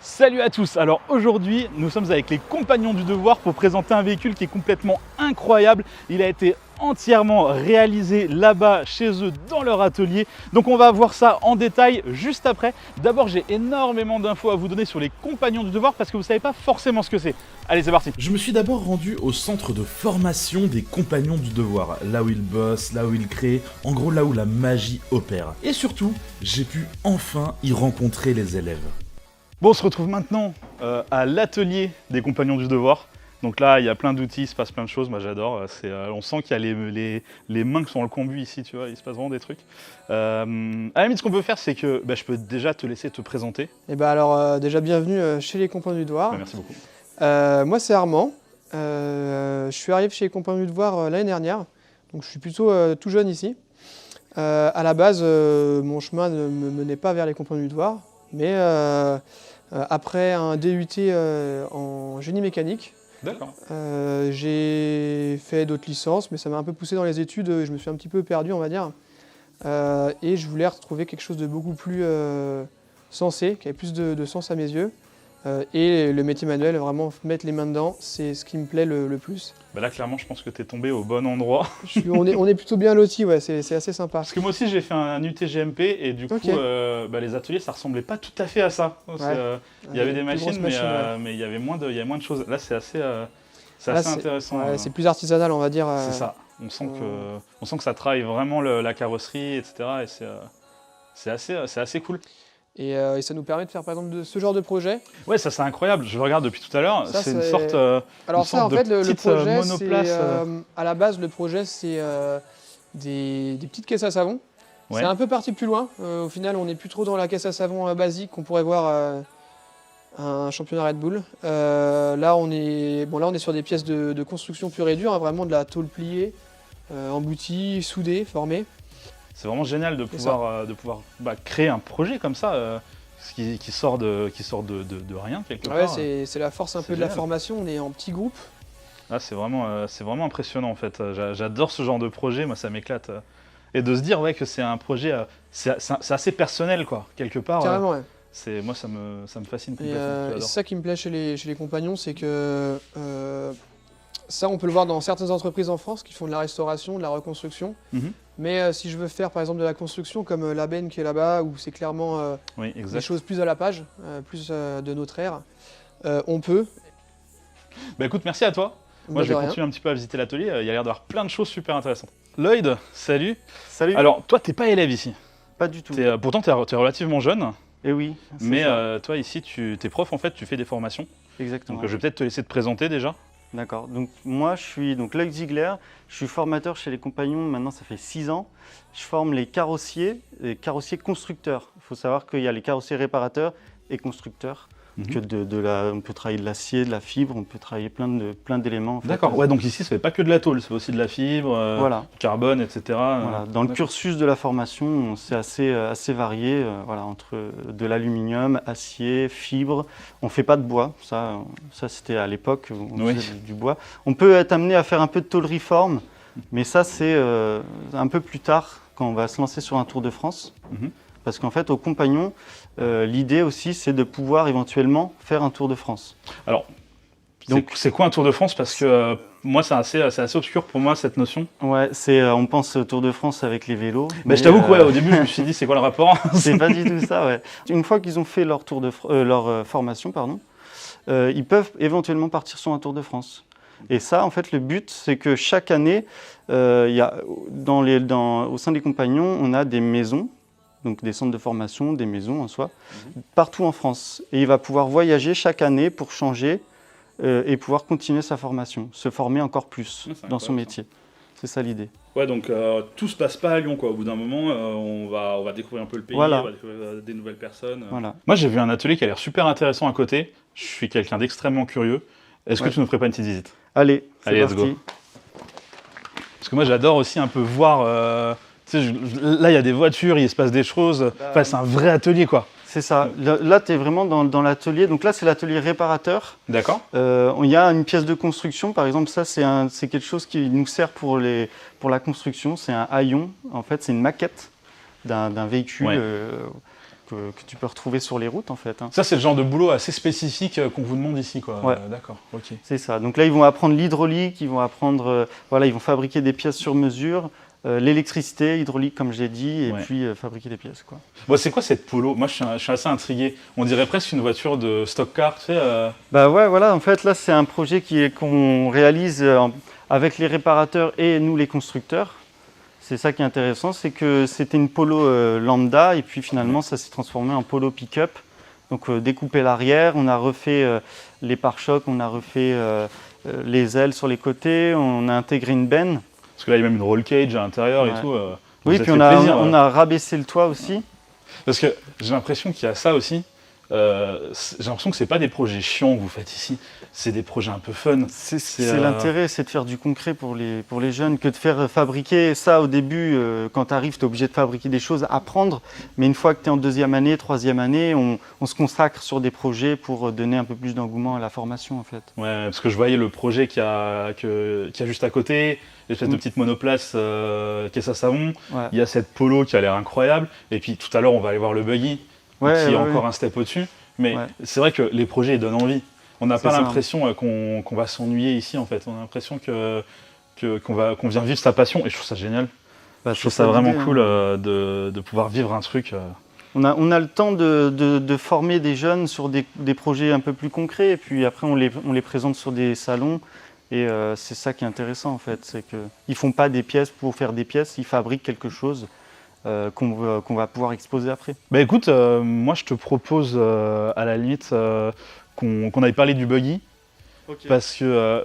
Salut à tous. Alors aujourd'hui, nous sommes avec les compagnons du devoir pour présenter un véhicule qui est complètement incroyable. Il a été entièrement réalisé là-bas chez eux dans leur atelier. Donc on va voir ça en détail juste après. D'abord, j'ai énormément d'infos à vous donner sur les compagnons du devoir parce que vous ne savez pas forcément ce que c'est. Allez, c'est parti. Je me suis d'abord rendu au centre de formation des compagnons du devoir, là où ils bossent, là où ils créent, en gros là où la magie opère. Et surtout, j'ai pu enfin y rencontrer les élèves. Bon, on se retrouve maintenant à l'atelier des compagnons du devoir. Donc là, il y a plein d'outils, il se passe plein de choses, moi j'adore. On sent qu'il y a les mains qui sont dans le combu ici, tu vois, il se passe vraiment des trucs. À la limite, ce qu'on peut faire, c'est que je peux déjà te laisser te présenter. Et alors déjà bienvenue chez les compagnons du devoir. Merci beaucoup. Moi c'est Armand, je suis arrivé chez les compagnons du devoir l'année dernière, donc je suis plutôt tout jeune ici. À la base, mon chemin ne me menait pas vers les compagnons du devoir, mais après un DUT en génie mécanique, D'accord. j'ai fait d'autres licences, mais ça m'a un peu poussé dans les études, je me suis un petit peu perdu on va dire. Et je voulais retrouver quelque chose de beaucoup plus sensé, qui avait plus de sens à mes yeux. Et le métier manuel, vraiment mettre les mains dedans, c'est ce qui me plaît le plus. Là, clairement, je pense que tu es tombé au bon endroit. On est plutôt bien lotis, ouais, c'est assez sympa. Parce que moi aussi, j'ai fait un UTGMP et du coup, les ateliers, ça ressemblait pas tout à fait à ça. Il y avait des machines, mais il y avait moins de choses. Là, c'est assez intéressant. Ouais, c'est plus artisanal, on va dire. C'est ça. On sent que ça travaille vraiment la carrosserie, etc. Et c'est assez cool. Et ça nous permet de faire par exemple de ce genre de projet. Ouais, ça c'est incroyable, je le regarde depuis tout à l'heure, c'est une sorte le projet, monoplace. À la base, le projet c'est des petites caisses à savon. Ouais. C'est un peu parti plus loin, au final on n'est plus trop dans la caisse à savon basique qu'on pourrait voir un championnat Red Bull. Là on est sur des pièces de construction pure et dure, hein, vraiment de la tôle pliée, emboutie, soudée, formée. C'est vraiment génial de pouvoir créer un projet comme ça, qui sort de rien quelque part. Ouais, c'est la force un peu de la formation, on est en petits groupes. Ah, c'est vraiment impressionnant en fait, j'adore ce genre de projet, moi ça m'éclate. Et de se dire que c'est un projet, c'est assez personnel quoi, quelque part. Carrément, ouais. Moi ça me fascine complètement. C'est ça qui me plaît chez les compagnons, c'est que ça on peut le voir dans certaines entreprises en France qui font de la restauration, de la reconstruction. Mais si je veux faire par exemple de la construction comme la Benne qui est là-bas, où c'est clairement des choses plus à la page, plus de notre ère, on peut. Écoute, merci à toi. Moi je vais continuer un petit peu à visiter l'atelier, il y a l'air d'avoir plein de choses super intéressantes. Lloyd, salut. Salut. Alors toi t'es pas élève ici. Pas du tout. Pourtant t'es relativement jeune. Eh oui. Mais toi ici t'es prof en fait, tu fais des formations. Exactement. Donc je vais peut-être te laisser te présenter déjà. D'accord. Donc moi je suis Lloyd Ziegler, je suis formateur chez les compagnons, maintenant ça fait 6 ans. Je forme les carrossiers constructeurs. Il faut savoir qu'il y a les carrossiers réparateurs et constructeurs. On peut travailler de l'acier, de la fibre, on peut travailler plein d'éléments. D'accord, ouais, donc ici ça fait pas que de la tôle, c'est aussi de la fibre, du carbone, etc. Voilà. Dans le cursus de la formation, c'est assez varié, entre de l'aluminium, acier, fibre. On ne fait pas de bois, ça c'était à l'époque, on faisait du bois. On peut être amené à faire un peu de tôlerie-forme, mais ça c'est un peu plus tard quand on va se lancer sur un Tour de France. Parce qu'en fait, aux compagnons, l'idée aussi, c'est de pouvoir éventuellement faire un Tour de France. Alors, c'est quoi un Tour de France? Parce que moi, c'est assez obscur pour moi, cette notion. Ouais, on pense au Tour de France avec les vélos. Mais je t'avoue qu'au début, je me suis dit, c'est quoi le rapport? C'est pas du tout ça, ouais. Une fois qu'ils ont fait leur formation, ils peuvent éventuellement partir sur un Tour de France. Et ça, en fait, le but, c'est que chaque année, au sein des compagnons, on a des maisons, donc des centres de formation, des maisons en soi, partout en France. Et il va pouvoir voyager chaque année pour changer et pouvoir continuer sa formation, se former encore plus dans son métier. C'est ça l'idée. Ouais, donc tout se passe pas à Lyon, quoi. Au bout d'un moment, on va découvrir un peu le pays, on va découvrir des nouvelles personnes. Voilà. Moi, j'ai vu un atelier qui a l'air super intéressant à côté. Je suis quelqu'un d'extrêmement curieux. Est-ce que tu nous ferais pas une petite visite? Allez, let's go. Parce que moi, j'adore aussi un peu voir... là, il y a des voitures, il se passe des choses. Enfin, c'est un vrai atelier, quoi. C'est ça. Là, tu es vraiment dans l'atelier. Donc là, c'est l'atelier réparateur. D'accord. Il y a une pièce de construction. Par exemple, ça, c'est quelque chose qui nous sert pour la construction. C'est un haillon. En fait, c'est une maquette d'un véhicule tu peux retrouver sur les routes en fait. Hein. Ça c'est le genre de boulot assez spécifique qu'on vous demande ici quoi. Ouais. D'accord, ok. C'est ça. Donc là ils vont apprendre l'hydraulique, ils vont apprendre, voilà, ils vont fabriquer des pièces sur mesure, l'électricité, hydraulique comme j'ai dit, et puis fabriquer des pièces quoi. Bon, c'est quoi cette Polo? Moi je suis assez intrigué. On dirait presque une voiture de stock car, tu sais. Bah ouais, voilà. En fait là c'est un projet qu'on réalise avec les réparateurs et nous les constructeurs. C'est ça qui est intéressant, c'est que c'était une Polo lambda et puis finalement ça s'est transformé en Polo pick-up. Donc découpé l'arrière, on a refait les pare-chocs, on a refait les ailes sur les côtés, on a intégré une benne. Parce que là il y a même une roll cage à l'intérieur et tout. Oui, puis on a rabaissé le toit aussi. Parce que j'ai l'impression qu'il y a ça aussi. J'ai l'impression que c'est pas des projets chiants que vous faites ici, c'est des projets un peu fun. C'est l'intérêt, c'est de faire du concret pour les jeunes, que de faire fabriquer ça au début. Quand tu arrives, tu es obligé de fabriquer des choses, apprendre. Mais une fois que tu es en 2e année, 3e année, on se consacre sur des projets pour donner un peu plus d'engouement à la formation en fait. Ouais, parce que je voyais le projet qu'il y a juste à côté, l'espèce de petite monoplace caisse à savon. Ouais. Il y a cette Polo qui a l'air incroyable. Et puis tout à l'heure, on va aller voir le buggy. Qui est encore un step au-dessus, mais c'est vrai que les projets ils donnent envie. On n'a pas l'impression qu'on va s'ennuyer ici en fait. On a l'impression qu'on vient vivre sa passion et je trouve ça génial. Je trouve ça vraiment cool de pouvoir vivre un truc. On a le temps de former des jeunes sur des projets un peu plus concrets et puis après on les présente sur des salons et c'est ça qui est intéressant en fait. C'est qu'ils ne font pas des pièces pour faire des pièces, ils fabriquent quelque chose. Qu'on va pouvoir exposer après. Bah écoute, moi je te propose à la limite qu'on aille parler du buggy, parce que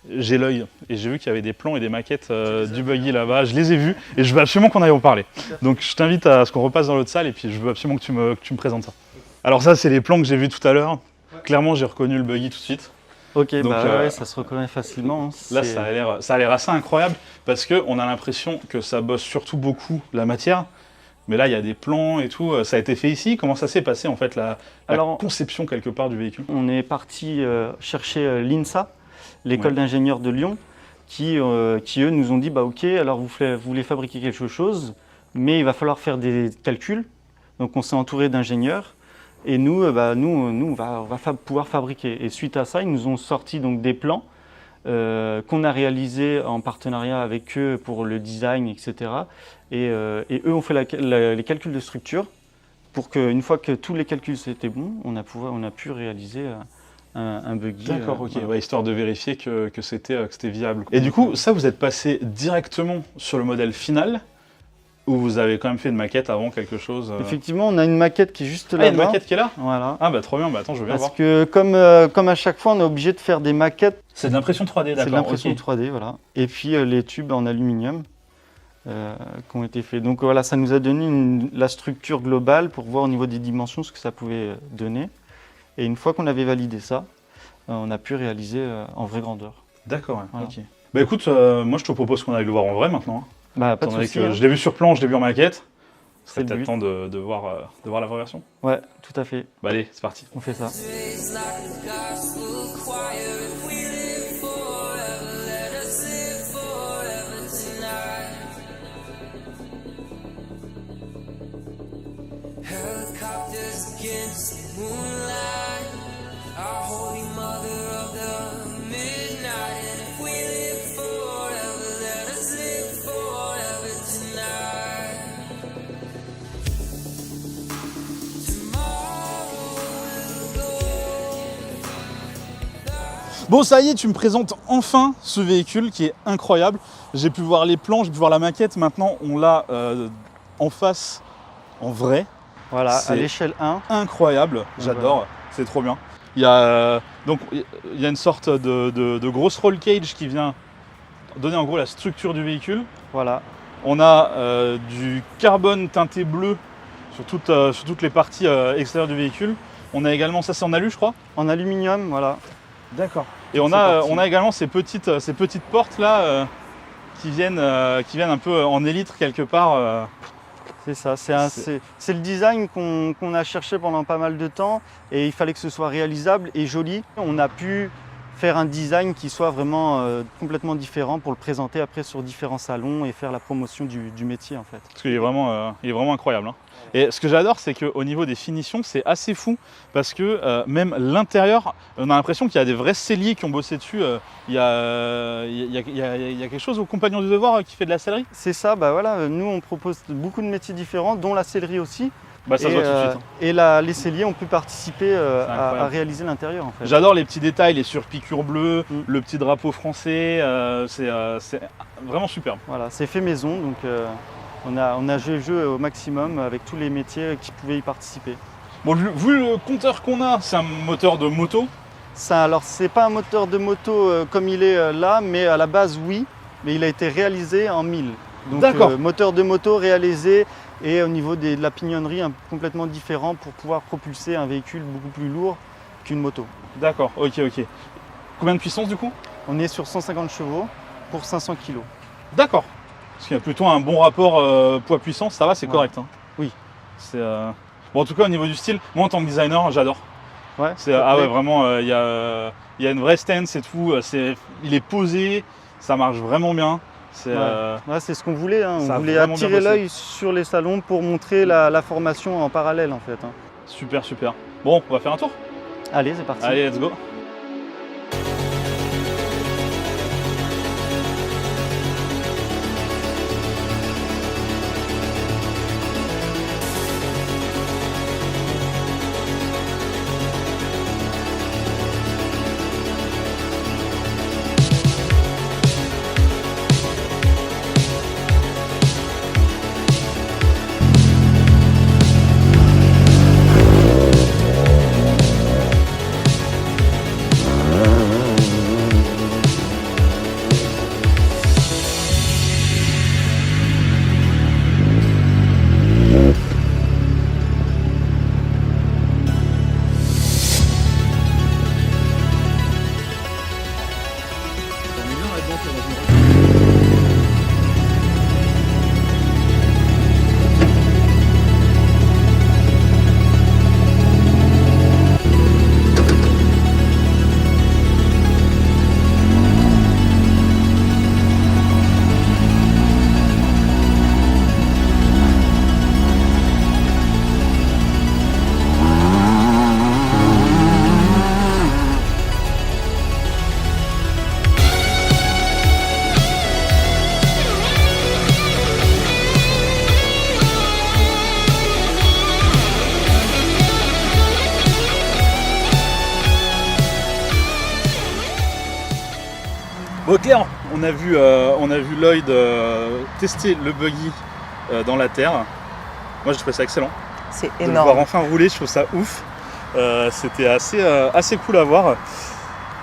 j'ai l'œil et j'ai vu qu'il y avait des plans et des maquettes du buggy là-bas, je les ai vus et je veux absolument qu'on aille en parler. Donc je t'invite à ce qu'on repasse dans l'autre salle et puis je veux absolument que tu me présentes ça. Alors ça c'est les plans que j'ai vus tout à l'heure, clairement j'ai reconnu le buggy tout de suite. Ok, donc, ça se reconnaît facilement. Là, ça a l'air assez incroyable parce qu'on a l'impression que ça bosse surtout beaucoup la matière. Mais là, il y a des plans et tout. Ça a été fait ici. Comment ça s'est passé en fait, la conception quelque part du véhicule? On est parti chercher l'INSA, l'école d'ingénieurs de Lyon, qui eux nous ont dit bah ok, alors vous voulez fabriquer quelque chose, mais il va falloir faire des calculs. Donc on s'est entouré d'ingénieurs. Et nous, on va pouvoir fabriquer. Et suite à ça, ils nous ont sorti donc des plans qu'on a réalisés en partenariat avec eux pour le design, etc. Et eux ont fait les calculs de structure pour qu'une fois que tous les calculs étaient bons, on a pu réaliser un buggy. D'accord, ok, voilà. Histoire de vérifier que c'était viable. Et du coup, ça, vous êtes passé directement sur le modèle final? Ou vous avez quand même fait une maquette avant quelque chose Effectivement, on a une maquette qui est juste là-bas. Ah, il y a une maquette qui est là? Voilà. Ah bah trop bien, bah attends, je viens voir. Parce que comme à chaque fois, on est obligé de faire des maquettes. C'est de l'impression 3D, d'accord. C'est de l'impression 3D, voilà. Et puis les tubes en aluminium qui ont été faits. Donc voilà, ça nous a donné la structure globale pour voir au niveau des dimensions ce que ça pouvait donner. Et une fois qu'on avait validé ça, on a pu réaliser en vraie grandeur. D'accord, voilà. Ok. Bah écoute, moi je te propose qu'on aille le voir en vrai maintenant. Bah, pas de souci, je l'ai vu sur plan, je l'ai vu en maquette. C'est peut-être temps de voir la vraie version. Ouais, tout à fait. Bah allez, c'est parti. On fait ça. Bon, ça y est, tu me présentes enfin ce véhicule qui est incroyable. J'ai pu voir les plans, j'ai pu voir la maquette. Maintenant, on l'a en face, en vrai. Voilà, à l'échelle 1. Incroyable, j'adore, c'est trop bien. Il y a une sorte de grosse roll cage qui vient donner en gros la structure du véhicule. Voilà. On a du carbone teinté bleu sur toutes les parties extérieures du véhicule. On a également, ça c'est en alu je crois? En aluminium, voilà. D'accord. Et on a également ces petites portes là qui viennent un peu en élytre quelque part. C'est ça, c'est le design qu'on a cherché pendant pas mal de temps et il fallait que ce soit réalisable et joli. On a pu faire un design qui soit vraiment complètement différent pour le présenter après sur différents salons et faire la promotion du métier en fait. Parce qu'il est vraiment incroyable. Hein. Et ce que j'adore, c'est qu'au niveau des finitions, c'est assez fou parce que même l'intérieur, on a l'impression qu'il y a des vrais selliers qui ont bossé dessus. Il y a quelque chose au Compagnon du Devoir qui fait de la sellerie? C'est ça, bah voilà, nous on propose beaucoup de métiers différents, dont la sellerie aussi. Bah ça se voit tout de suite. Et les selliers ont pu participer à réaliser l'intérieur en fait. J'adore les petits détails, les surpiqûres bleues, le petit drapeau français, c'est vraiment superbe. Voilà, c'est fait maison, donc on a joué le jeu au maximum avec tous les métiers qui pouvaient y participer. Bon, vu le compteur qu'on a, c'est un moteur de moto? Alors c'est pas un moteur de moto comme il est là, mais à la base oui, mais il a été réalisé en 1000. Donc moteur de moto réalisé et au niveau de la pignonnerie complètement différent pour pouvoir propulser un véhicule beaucoup plus lourd qu'une moto. D'accord, ok. Combien de puissance du coup? On est sur 150 chevaux pour 500 kg. D'accord. Parce qu'il y a plutôt un bon rapport poids-puissance, ça va, c'est correct. Hein. Oui. Bon, en tout cas, au niveau du style, moi en tant que designer, j'adore. Ouais, ouais, vraiment, il y a une vraie stance et tout. Il est posé, ça marche vraiment bien. C'est ce qu'on voulait. Hein. On voulait attirer l'œil sur les salons pour montrer la formation en parallèle en fait. Hein. Super. Bon, on va faire un tour. Allez, c'est parti. Allez, let's go. Bon, Claire, on a vu Lloyd tester le buggy dans la terre. Moi, j'ai trouvé ça excellent. C'est De le énorme. voir enfin rouler, je trouve ça ouf. C'était assez cool à voir.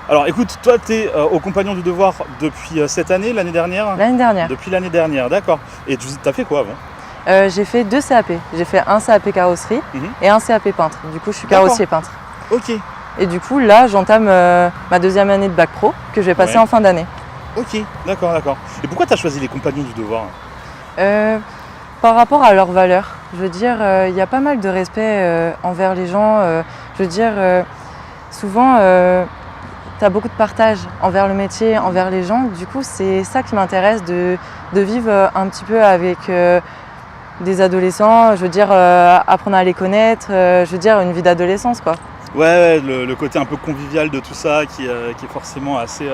Alors écoute, toi tu es au Compagnon du Devoir depuis cette année, l'année dernière? L'année dernière. Depuis l'année dernière, d'accord. Et tu as fait quoi avant? J'ai fait 2 CAP. J'ai fait un CAP carrosserie et un CAP peintre. Du coup, je suis carrossier peintre. Ok. Et du coup, là, j'entame ma 2e année de bac pro que je vais passer en fin d'année. Ok, d'accord. Et pourquoi tu as choisi les Compagnons du Devoir? Par rapport à leurs valeurs, je veux dire, il y a pas mal de respect envers les gens. Je veux dire, souvent, tu as beaucoup de partage envers le métier, envers les gens. Du coup, c'est ça qui m'intéresse, de vivre un petit peu avec des adolescents. Je veux dire, apprendre à les connaître. Je veux dire, une vie d'adolescence, quoi. Ouais, le côté un peu convivial de tout ça qui est forcément assez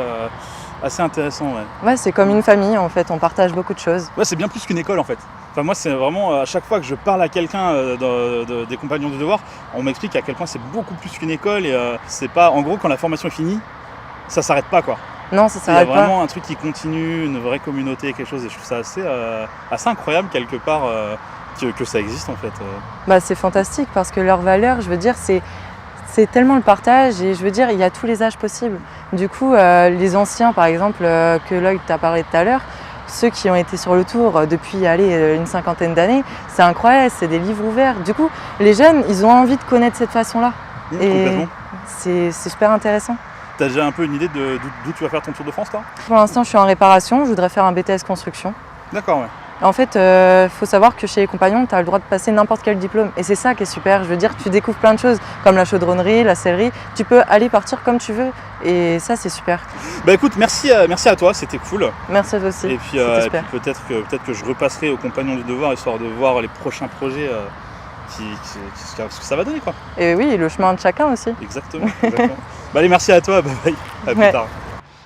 intéressant. Ouais, c'est comme une famille en fait, on partage beaucoup de choses. Ouais, c'est bien plus qu'une école en fait. Enfin, moi, c'est vraiment à chaque fois que je parle à quelqu'un des Compagnons du Devoir, on m'explique à quel point c'est beaucoup plus qu'une école et c'est pas, en gros, quand la formation est finie, ça s'arrête pas quoi. Non, ça s'arrête pas. Il y a vraiment un truc qui continue, une vraie communauté, quelque chose et je trouve ça assez incroyable quelque part que ça existe en fait. Bah, c'est fantastique parce que leurs valeurs, je veux dire, c'est tellement le partage et je veux dire, il y a tous les âges possibles. Du coup, les anciens, par exemple, que Lloyd t'a parlé tout à l'heure, ceux qui ont été sur le tour depuis une 50aine d'années, c'est incroyable, c'est des livres ouverts. Du coup, les jeunes, ils ont envie de connaître cette façon-là. Complètement. C'est super intéressant. T'as déjà un peu une idée d'où tu vas faire ton Tour de France, toi? Pour l'instant, je suis en réparation, je voudrais faire un BTS construction. D'accord, ouais. En fait, faut savoir que chez les compagnons, tu as le droit de passer n'importe quel diplôme. Et c'est ça qui est super. Je veux dire, tu découvres plein de choses, comme la chaudronnerie, la sellerie. Tu peux aller partir comme tu veux. Et ça, c'est super. Bah écoute, merci à toi, c'était cool. Merci à toi aussi. Et puis, peut-être que je repasserai aux compagnons du devoir, histoire de voir les prochains projets, ce que ça va donner, quoi. Et oui, le chemin de chacun aussi. Exactement. Bah allez, merci à toi, bye bye, à plus tard.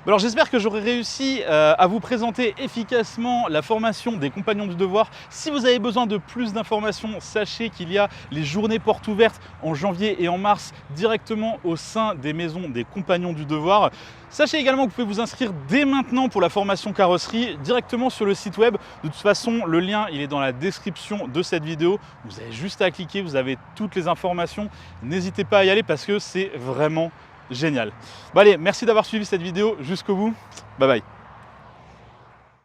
Alors j'espère que j'aurai réussi à vous présenter efficacement la formation des compagnons du devoir. Si vous avez besoin de plus d'informations, sachez qu'il y a les journées portes ouvertes en janvier et en mars directement au sein des maisons des compagnons du devoir. Sachez également que vous pouvez vous inscrire dès maintenant pour la formation carrosserie directement sur le site web. De toute façon, le lien il est dans la description de cette vidéo. Vous avez juste à cliquer, vous avez toutes les informations. N'hésitez pas à y aller parce que c'est vraiment génial. Bon allez, merci d'avoir suivi cette vidéo jusqu'au bout. Bye bye.